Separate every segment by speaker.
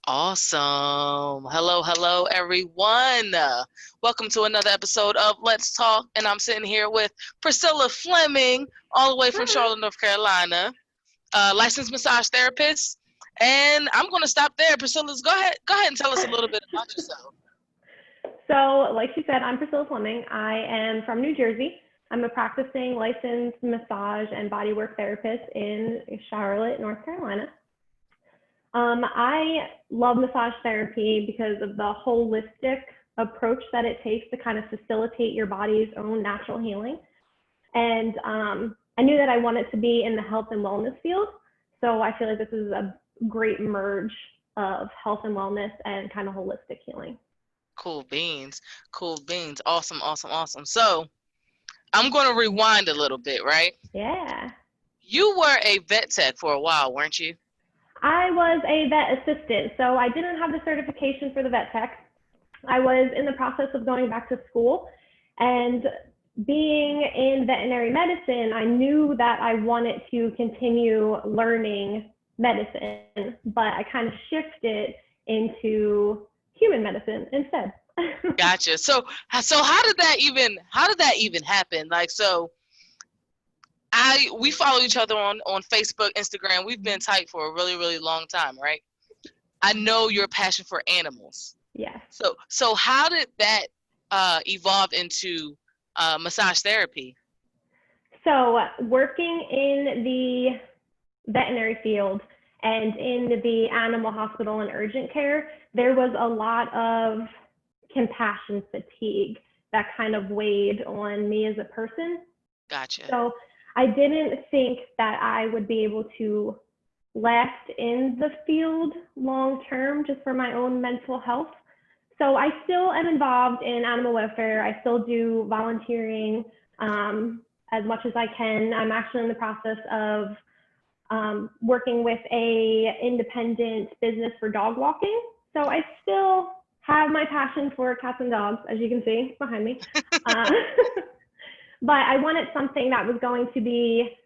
Speaker 1: Awesome. Hello, hello, everyone. Welcome to another episode of Let's Talk. And I'm sitting here with Priscilla Fleming, all the way from Charlotte, North Carolina, licensed massage therapist. And I'm going to stop there. Priscilla's, go ahead and tell us a little bit about yourself.
Speaker 2: So, like she said, I'm Priscilla Fleming. I am from New Jersey. I'm a practicing licensed massage and bodywork therapist in Charlotte, North Carolina. I love massage therapy because of the holistic approach that it takes to kind of facilitate your body's own natural healing. And I knew that I wanted to be in the health and wellness field. So I feel like this is a great merge of health and wellness and kind of holistic healing.
Speaker 1: Cool beans. Cool beans. Awesome, awesome, awesome. So I'm going to rewind a little bit, right?
Speaker 2: Yeah.
Speaker 1: You were a vet tech for a while, weren't you?
Speaker 2: I was a vet assistant, so I didn't have the certification for the vet tech. I was in the process of going back to school, and being in veterinary medicine, I knew that I wanted to continue learning medicine, but I kind of shifted into human medicine instead.
Speaker 1: Gotcha. So how did that even happen? Like, so we follow each other on Facebook, Instagram. We've been tight for a really, really long time, right? I know your passion for animals.
Speaker 2: Yeah.
Speaker 1: So how did that evolve into massage therapy?
Speaker 2: So working in the veterinary field and in the animal hospital and urgent care, there was a lot of compassion fatigue that kind of weighed on me as a person.
Speaker 1: Gotcha.
Speaker 2: So I didn't think that I would be able to last in the field long term just for my own mental health. So I still am involved in animal welfare. I still do volunteering as much as I can. I'm actually in the process of working with a independent business for dog walking. So I still have my passion for cats and dogs, as you can see behind me. But I wanted something that was going to be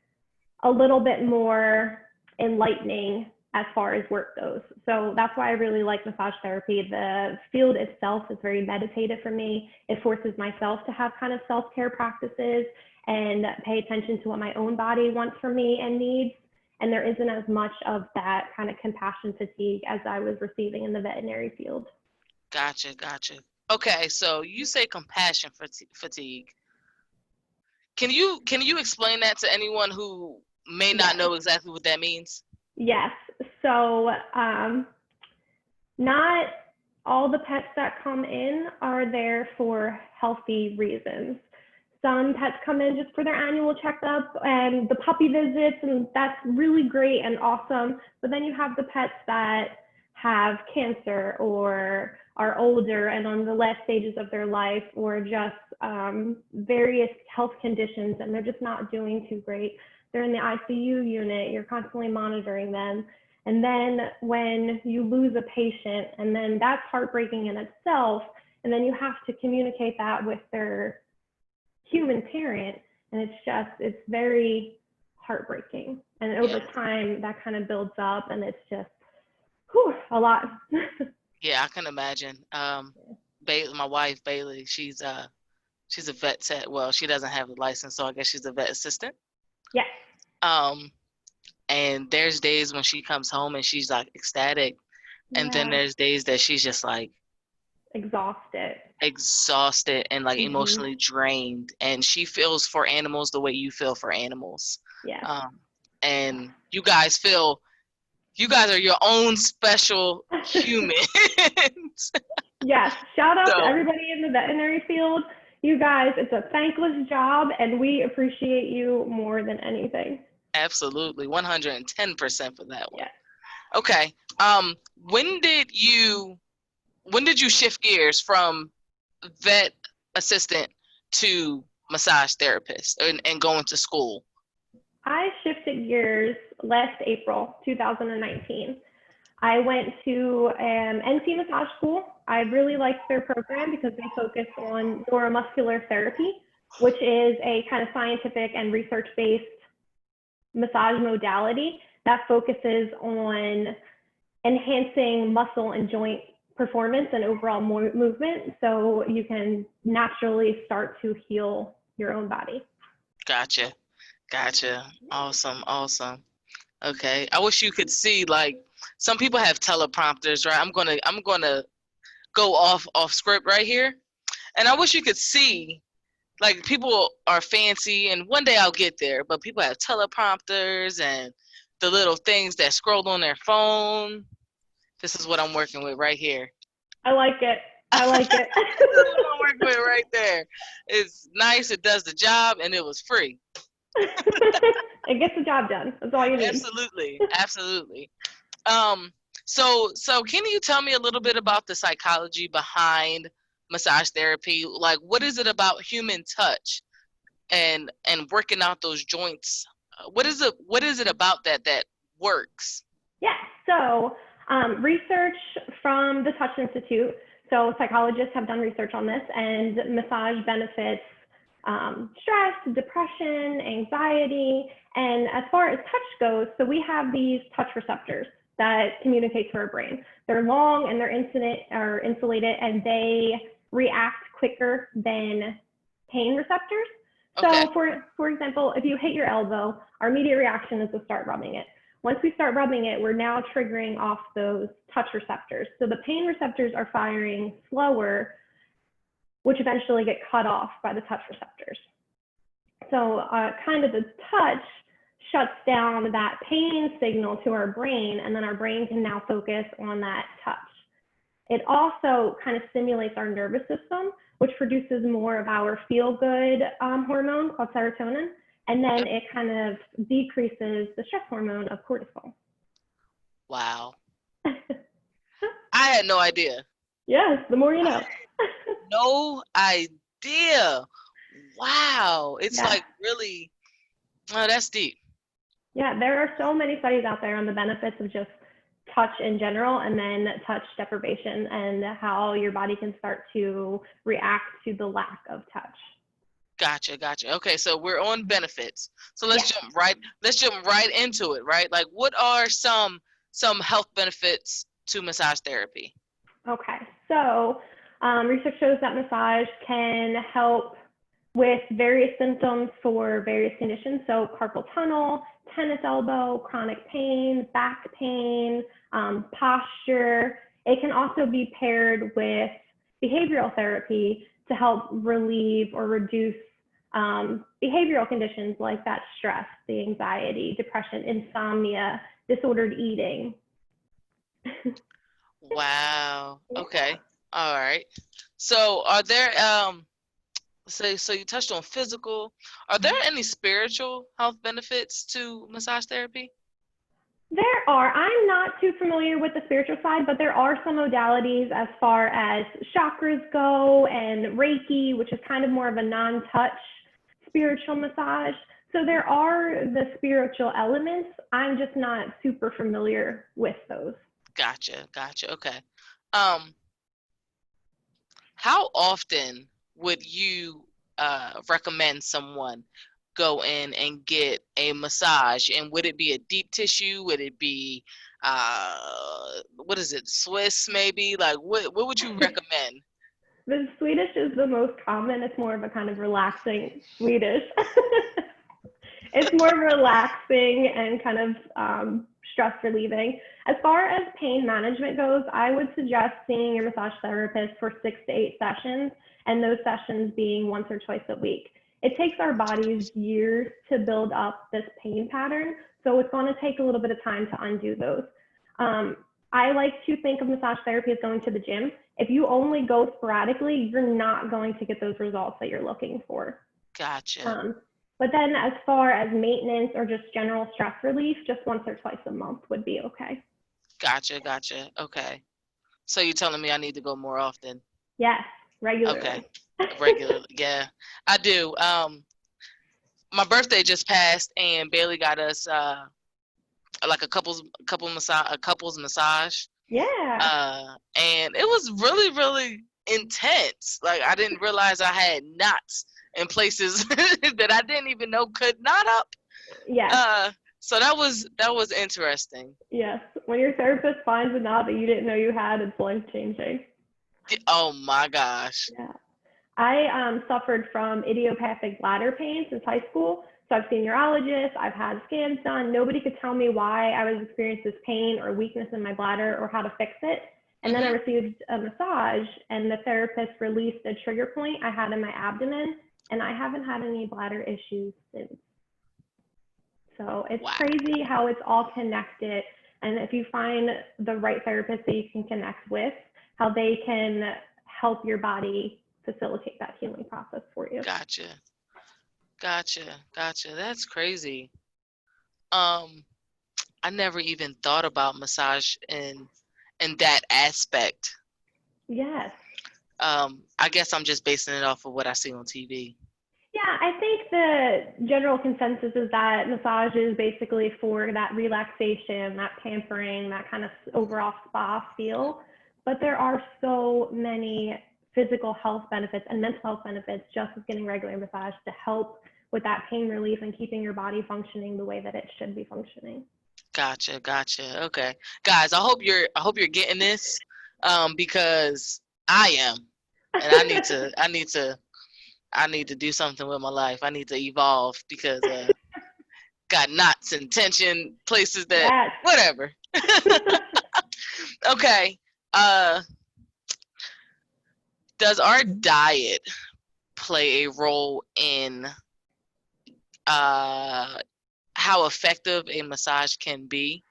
Speaker 2: a little bit more enlightening as far as work goes. So that's why I really like massage therapy. The field itself is very meditative for me. It forces myself to have kind of self-care practices and pay attention to what my own body wants from me and needs. And there isn't as much of that kind of compassion fatigue as I was receiving in the veterinary field.
Speaker 1: Gotcha. Okay, so you say compassion fatigue. Can you explain that to anyone who may not know exactly what that means?
Speaker 2: Yes. So not all the pets that come in are there for healthy reasons. Some pets come in just for their annual checkup and the puppy visits, and that's really great and awesome. But then you have the pets that have cancer or are older and on the last stages of their life, or just various health conditions, and they're just not doing too great. They're in the ICU unit, you're constantly monitoring them. And then when you lose a patient, and then that's heartbreaking in itself, and then you have to communicate that with their human parent, and it's very heartbreaking. And over time, that kind of builds up, and it's just a lot.
Speaker 1: Yeah, I can imagine. My wife Bailey, she's a vet tech. Well, she doesn't have a license, so I guess she's a vet assistant.
Speaker 2: Yeah.
Speaker 1: And there's days when she comes home and she's like ecstatic, and then there's days that she's just like exhausted and like emotionally drained, and she feels for animals the way you feel for animals.
Speaker 2: Yeah.
Speaker 1: And you guys are your own special humans.
Speaker 2: Yes. Shout out to everybody in the veterinary field. You guys, it's a thankless job, and we appreciate you more than anything.
Speaker 1: Absolutely. 110% for that one.
Speaker 2: Yeah.
Speaker 1: Okay. When did you shift gears from vet assistant to massage therapist and going to school?
Speaker 2: I shifted gears last April 2019. I went to NC Massage School. I really liked their program because they focus on neuromuscular therapy, which is a kind of scientific and research-based massage modality that focuses on enhancing muscle and joint performance and overall movement, so you can naturally start to heal your own body.
Speaker 1: Gotcha. Awesome. Okay. I wish you could see, like, some people have teleprompters, right? I'm gonna go off script right here. And I wish you could see, like, people are fancy, and one day I'll get there, but people have teleprompters and the little things that scroll on their phone. This is what I'm working with right here.
Speaker 2: I like it.
Speaker 1: This is what I'm working with right there. It's nice, it does the job, and it was free.
Speaker 2: It gets the job done. That's all you need.
Speaker 1: Absolutely. So can you tell me a little bit about the psychology behind massage therapy? Like, what is it about human touch and working out those joints? What is it about that works?
Speaker 2: Yeah, so research from the Touch Institute. So psychologists have done research on this, and massage benefits stress, depression, anxiety. And as far as touch goes, so we have these touch receptors that communicate to our brain. They're long and they're insulated, and they react quicker than pain receptors.
Speaker 1: Okay.
Speaker 2: So for example, if you hit your elbow, our immediate reaction is to start rubbing it. Once we start rubbing it, we're now triggering off those touch receptors. So the pain receptors are firing slower, which eventually get cut off by the touch receptors. So kind of the touch shuts down that pain signal to our brain, and then our brain can now focus on that touch. It also kind of stimulates our nervous system, which produces more of our feel-good hormone called serotonin, and then it kind of decreases the stress hormone of cortisol.
Speaker 1: Wow. I had no idea.
Speaker 2: Yes, the more you know.
Speaker 1: No idea. Wow. It's like really, oh, that's deep.
Speaker 2: Yeah, there are so many studies out there on the benefits of just touch in general, and then touch deprivation, and how your body can start to react to the lack of touch.
Speaker 1: Gotcha. Okay, so we're on benefits. So let's jump right into it, right? Like, what are some health benefits to massage therapy?
Speaker 2: Okay, so research shows that massage can help with various symptoms for various conditions. So carpal tunnel, tennis elbow, chronic pain, back pain, posture. It can also be paired with behavioral therapy to help relieve or reduce behavioral conditions like that stress, the anxiety, depression, insomnia, disordered eating.
Speaker 1: Wow. Okay. All right. So are there so you touched on physical. Are there any spiritual health benefits to massage therapy?
Speaker 2: There are. I'm not too familiar with the spiritual side, but there are some modalities as far as chakras go, and Reiki, which is kind of more of a non-touch spiritual massage. So there are the spiritual elements. I'm just not super familiar with those.
Speaker 1: Gotcha. Okay. How often would you recommend someone go in and get a massage? And would it be a deep tissue? Would it be what is it, Swiss maybe? Like, what would you recommend?
Speaker 2: The Swedish is the most common. It's more of a kind of relaxing Swedish. It's more relaxing and kind of stress relieving. As far as pain management goes, I would suggest seeing your massage therapist for 6 to 8 sessions, and those sessions being once or twice a week. It takes our bodies years to build up this pain pattern, so it's going to take a little bit of time to undo those. I like to think of massage therapy as going to the gym. If you only go sporadically, you're not going to get those results that you're looking for.
Speaker 1: Gotcha.
Speaker 2: But then as far as maintenance or just general stress relief, just once or twice a month would be okay.
Speaker 1: Gotcha. Okay. So you're telling me I need to go more often?
Speaker 2: Yes, regularly.
Speaker 1: Okay. Regularly, yeah. I do. My birthday just passed, and Bailey got us like a couples massage.
Speaker 2: Yeah.
Speaker 1: And it was really, really intense. Like, I didn't realize I had knots in places that I didn't even know could knot up.
Speaker 2: Yeah.
Speaker 1: So that was interesting.
Speaker 2: Yes. When your therapist finds a knot that you didn't know you had, it's life-changing.
Speaker 1: Oh my gosh.
Speaker 2: Yeah. I suffered from idiopathic bladder pain since high school. So I've seen urologists, I've had scans done. Nobody could tell me why I was experiencing this pain or weakness in my bladder or how to fix it. And then I received a massage, and the therapist released a trigger point I had in my abdomen, and I haven't had any bladder issues since. So it's
Speaker 1: Wow.
Speaker 2: crazy how it's all connected. And if you find the right therapist that you can connect with, how they can help your body facilitate that healing process for you.
Speaker 1: Gotcha. That's crazy. I never even thought about massage in that aspect.
Speaker 2: Yes.
Speaker 1: I guess I'm just basing it off of what I see on TV.
Speaker 2: Yeah, I think the general consensus is that massage is basically for that relaxation, that pampering, that kind of overall spa feel. But there are so many physical health benefits and mental health benefits just with getting regular massage to help with that pain relief and keeping your body functioning the way that it should be functioning.
Speaker 1: Gotcha. Okay, guys, I hope you're getting this, because I am, and I need to do something with my life. I need to evolve because got knots and tension places that
Speaker 2: Yes.
Speaker 1: whatever. Okay. Does our diet play a role in how effective a massage can be?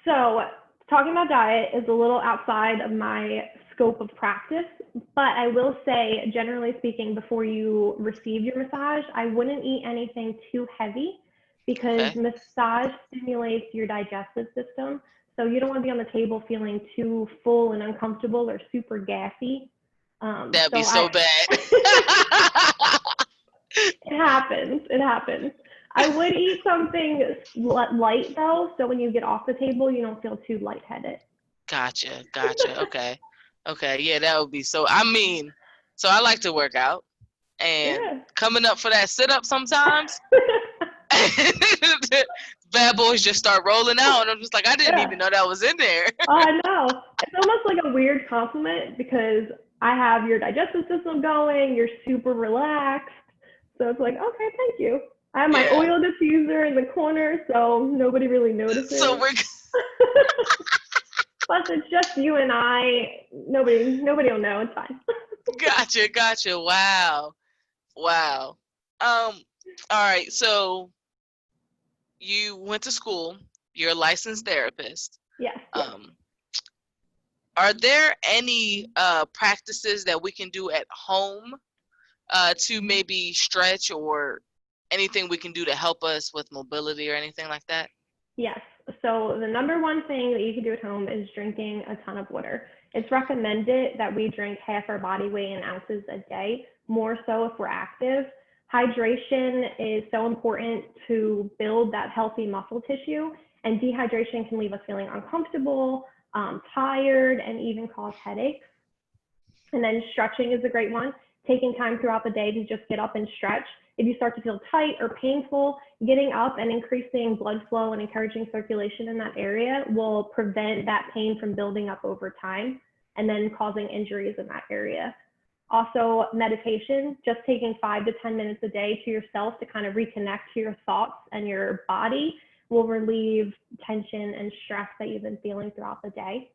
Speaker 2: So talking about diet is a little outside of my scope of practice, but I will say, generally speaking, before you receive your massage, I wouldn't eat anything too heavy because
Speaker 1: Okay.
Speaker 2: massage stimulates your digestive system. So you don't want to be on the table feeling too full and uncomfortable or super gassy.
Speaker 1: That'd be
Speaker 2: So
Speaker 1: so bad.
Speaker 2: it happens. It happens. I would eat something light though, so when you get off the table, you don't feel too lightheaded.
Speaker 1: Gotcha. Okay, yeah, that would be so. I mean, so I like to work out, and
Speaker 2: Yeah.
Speaker 1: coming up for that sit up sometimes, bad boys just start rolling out, and I'm just like, I didn't
Speaker 2: Yeah.
Speaker 1: even know that was in there.
Speaker 2: Oh, I know. It's almost like a weird compliment because I have your digestive system going, you're super relaxed. So it's like, okay, thank you. I have my
Speaker 1: Yeah.
Speaker 2: oil diffuser in the corner, so nobody really
Speaker 1: So
Speaker 2: notices.
Speaker 1: we're
Speaker 2: Plus, it's just you and I. Nobody will know. It's fine.
Speaker 1: gotcha. Wow. All right. So you went to school. You're a licensed therapist.
Speaker 2: Yes.
Speaker 1: Um, are there any practices that we can do at home to maybe stretch, or anything we can do to help us with mobility or anything like that?
Speaker 2: Yes. So the number one thing that you can do at home is drinking a ton of water. It's recommended that we drink half our body weight in ounces a day, more so if we're active. Hydration is so important to build that healthy muscle tissue, and dehydration can leave us feeling uncomfortable, tired, and even cause headaches. And then stretching is a great one. Taking time throughout the day to just get up and stretch. If you start to feel tight or painful, getting up and increasing blood flow and encouraging circulation in that area will prevent that pain from building up over time and then causing injuries in that area. Also, meditation, just taking 5 to 10 minutes a day to yourself to kind of reconnect to your thoughts and your body will relieve tension and stress that you've been feeling throughout the day.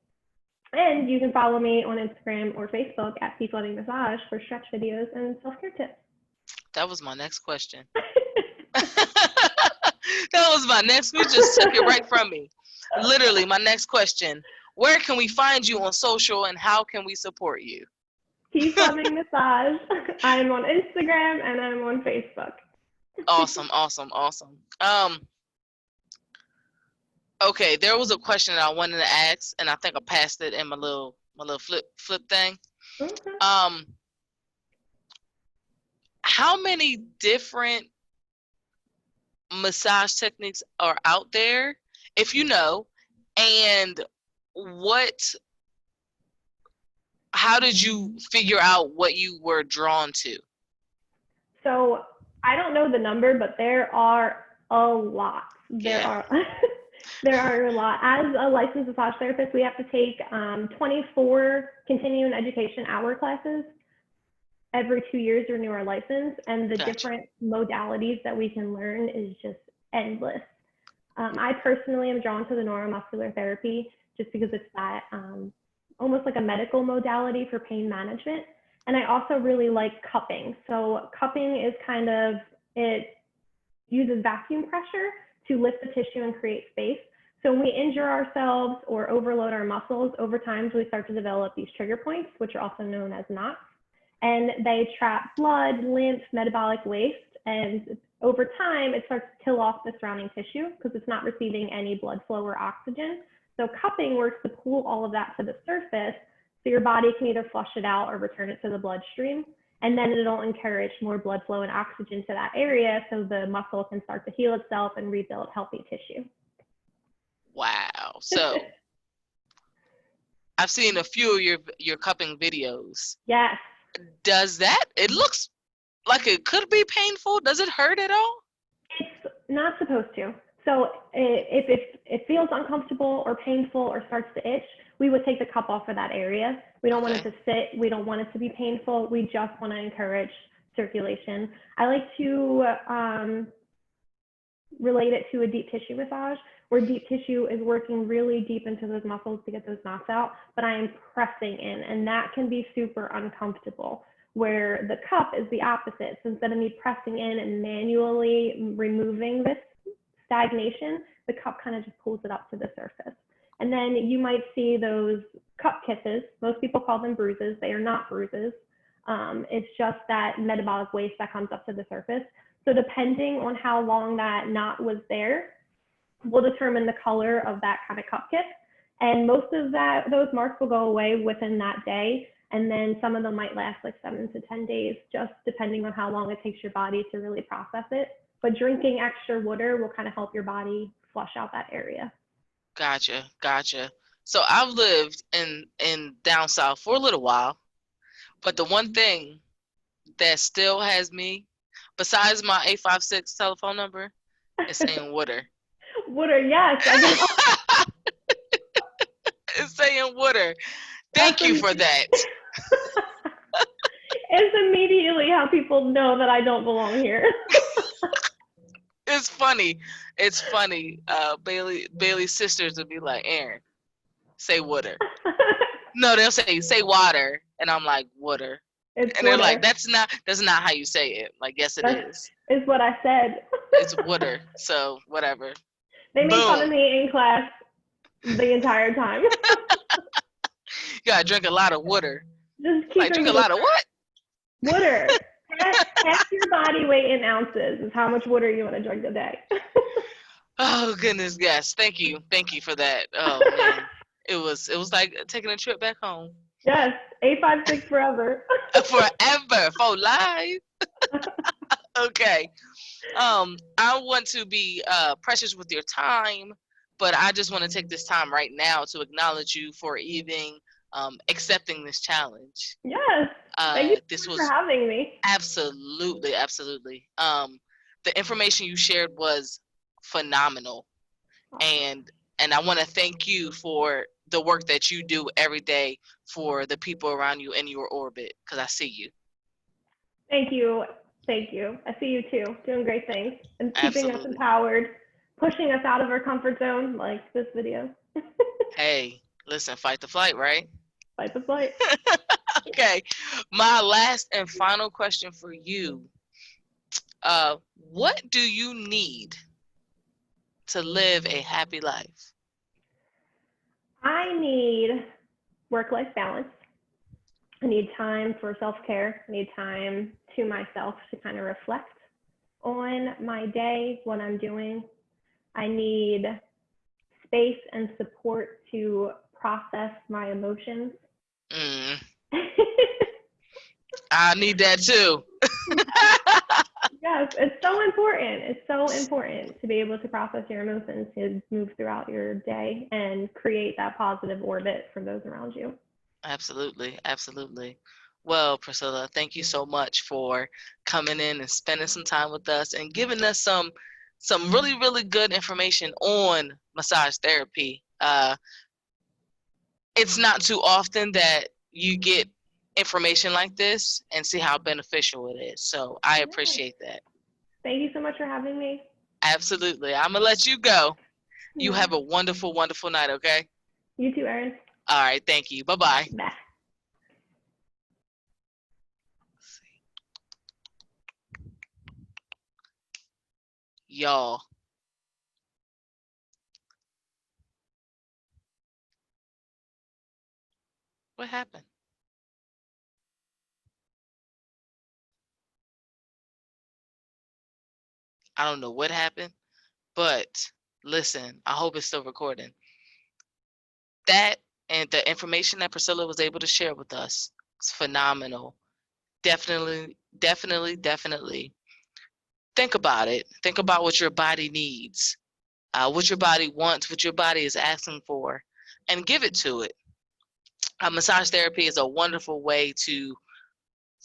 Speaker 2: And you can follow me on Instagram or Facebook at Flooding Massage for stretch videos and self-care tips.
Speaker 1: That was my next question. That was my next. You just took it right from me. Literally, my next question. Where can we find you on social, and how can we support you?
Speaker 2: Flooding Massage. I'm on Instagram and I'm on Facebook.
Speaker 1: Awesome. Okay, there was a question that I wanted to ask, and I think I passed it in my little flip thing.
Speaker 2: Okay.
Speaker 1: How many different massage techniques are out there, if you know, and how did you figure out what you were drawn to?
Speaker 2: So I don't know the number, but there are a lot. There are there are a lot. As a licensed massage therapist, we have to take 24 continuing education hour classes every 2 years to renew our license, and the
Speaker 1: Gotcha.
Speaker 2: different modalities that we can learn is just endless. I personally am drawn to the neuromuscular therapy just because it's that almost like a medical modality for pain management. And I also really like cupping. So cupping is kind of, it uses vacuum pressure to lift the tissue and create space. So when we injure ourselves or overload our muscles, over time we start to develop these trigger points, which are also known as knots. And they trap blood, lymph, metabolic waste, and over time it starts to kill off the surrounding tissue because it's not receiving any blood flow or oxygen. So cupping works to pull all of that to the surface so your body can either flush it out or return it to the bloodstream. And then it'll encourage more blood flow and oxygen to that area so the muscle can start to heal itself and rebuild healthy tissue.
Speaker 1: Wow. So I've seen a few of your cupping videos.
Speaker 2: Yes.
Speaker 1: Does that, it looks like it could be painful. Does it hurt at all?
Speaker 2: It's not supposed to. So if it feels uncomfortable or painful or starts to itch, we would take the cup off of that area. We don't want it to sit. We don't want it to be painful. We just want to encourage circulation. I like to relate it to a deep tissue massage, where deep tissue is working really deep into those muscles to get those knots out, but I am pressing in, and that can be super uncomfortable. Where the cup is the opposite. So instead of me pressing in and manually removing this stagnation, the cup kind of just pulls it up to the surface. And then you might see those cup kisses. Most people call them bruises. They are not bruises. It's just that metabolic waste that comes up to the surface. So depending on how long that knot was there will determine the color of that kind of cup kiss. And most of those marks will go away within that day. And then some of them might last like 7 to 10 days, just depending on how long it takes your body to really process it. But drinking extra water will kind of help your body flush out that area.
Speaker 1: Gotcha. So I've lived in down south for a little while, but the one thing that still has me, besides my 856 telephone number, is saying water.
Speaker 2: Water, yes.
Speaker 1: It's saying water. Thank you for that.
Speaker 2: It's immediately how people know that I don't belong here.
Speaker 1: It's funny. Bailey's sisters would be like, Aaron, say water. No, they'll say water, and I'm like, water.
Speaker 2: It's
Speaker 1: and they're
Speaker 2: water.
Speaker 1: like, that's not how you say it. Like, yes, it is.
Speaker 2: It's what I said.
Speaker 1: It's water. So whatever.
Speaker 2: They made fun of me in class the entire time.
Speaker 1: You gotta drink a lot of water.
Speaker 2: Just keep
Speaker 1: drink a lot of what?
Speaker 2: Water. Half your body weight in ounces is how much water you want to drink a day.
Speaker 1: Oh goodness, yes. Thank you for that. Oh man, it was like taking a trip back home.
Speaker 2: Yes, 856 forever.
Speaker 1: Forever for life. Okay. I want to be precious with your time, but I just want to take this time right now to acknowledge you for even accepting this challenge.
Speaker 2: Yes. Thank you for having me.
Speaker 1: Absolutely. The information you shared was phenomenal. Awesome. And I want to thank you for the work that you do every day for the people around you in your orbit, because I see you.
Speaker 2: Thank you. I see you too, doing great things and keeping us empowered, pushing us out of our comfort zone like this video.
Speaker 1: Hey, listen, fight the flight, right?
Speaker 2: Fight the flight.
Speaker 1: Okay, my last and final question for you. What do you need to live a happy life?
Speaker 2: I need work-life balance. I need time for self-care. I need time to myself to kind of reflect on my day, what I'm doing. I need space and support to process my emotions.
Speaker 1: I need that too.
Speaker 2: Yes, it's so important. It's so important to be able to process your emotions, to move throughout your day and create that positive orbit for those around you.
Speaker 1: Absolutely. Well, Priscilla, thank you so much for coming in and spending some time with us and giving us some some really, really good information on massage therapy. It's not too often that you get information like this and see how beneficial it is. So I appreciate that.
Speaker 2: Thank you so much for having me.
Speaker 1: Absolutely. I'm going to let you go. You
Speaker 2: Yeah.
Speaker 1: have a wonderful, wonderful night, okay?
Speaker 2: You too, Erin.
Speaker 1: All right. Thank you. Bye-bye.
Speaker 2: Bye.
Speaker 1: Y'all. What happened? I don't know what happened, but listen, I hope it's still recording. That and the information that Priscilla was able to share with us is phenomenal. Definitely, definitely, definitely. Think about it. Think about what your body needs, what your body wants, what your body is asking for, and give it to it. Massage therapy is a wonderful way to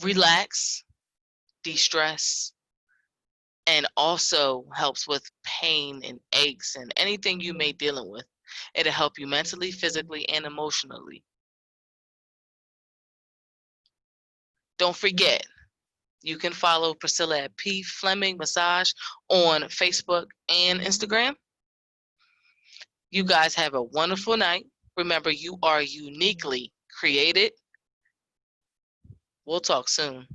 Speaker 1: relax, de-stress, and also helps with pain and aches and anything you may be dealing with. It'll help you mentally, physically, and emotionally. Don't forget, you can follow Priscilla at P. Fleming Massage on Facebook and Instagram. You guys have a wonderful night. Remember, you are uniquely created. We'll talk soon.